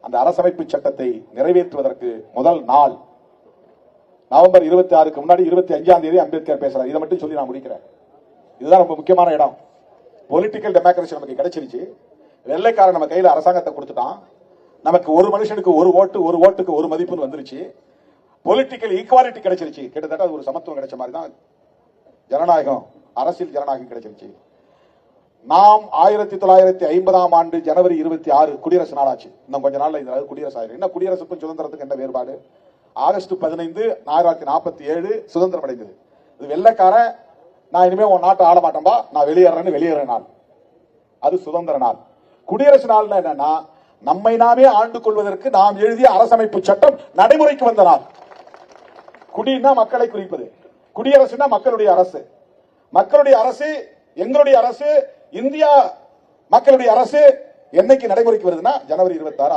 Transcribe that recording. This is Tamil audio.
அந்த அரசமைப்பு சட்டத்தை நிறைவேற்றுவதற்கு முதல் நாள் நவம்பர் 26க்கு முன்னாடி 25ஆம் தேதி அம்பேத்கர் பேசுறாரு. இதை மட்டும் சொல்லி நான் முடிக்கிறேன். இதுதான் ரொம்ப முக்கியமான இடம். பொலிட்டிக்கல் டெமோக்ரஸி நமக்கு கிடைச்சிருச்சு. வெள்ளைக்காரன் நம்ம கையில அரசாங்கத்தை கொடுத்துட்டான். நமக்கு ஒரு மனுஷனுக்கு ஒரு ஓட்டு, ஒரு ஓட்டுக்கு ஒரு மதிப்புன்னு வந்துருச்சு. பொலிட்டிக்கல் ஈக்குவாலிட்டி கிடைச்சிருச்சு. கிட்டத்தட்ட அது ஒரு சமத்துவம் கிடைச்ச மாதிரி தான் ஜனநாயகம், அரசியல் ஜனநாயகம் கிடைச்சிருச்சு. நாம் 1950ஆம் ஆண்டு ஜனவரி 26 குடியரசு நாளாச்சு. இன்னும் கொஞ்ச நாள்ல இது குடியரசு ஆயிரும். என்ன குடியரசுக்கும் சுதந்திரத்துக்கு என்ன வேறுபாடு? ஆகஸ்ட் 15 1947 சுதந்திரம் அடைந்தது. இது வெள்ளைக்காரன் நான் இனிமே உன் நாட்டை ஆள மாட்டேன்பா, நான் வெளியேற நாள். அது சுதந்திர நாள். குடியரசு நாள் என்னன்னா நம்மை நாமே ஆண்டு கொள்வதற்கு நாம் எழுதிய அரசமைப்பு சட்டம் நடைமுறைக்கு வந்த நாள். குடினா மக்களை குறிப்பது, குடியரசுனா மக்களுடைய அரசு. மக்களுடைய அரசு, எங்களுடைய அரசு, இந்தியா மக்களுடைய அரசு என்னைக்கு நடைமுறைக்கு வருதுன்னா ஜனவரி 26.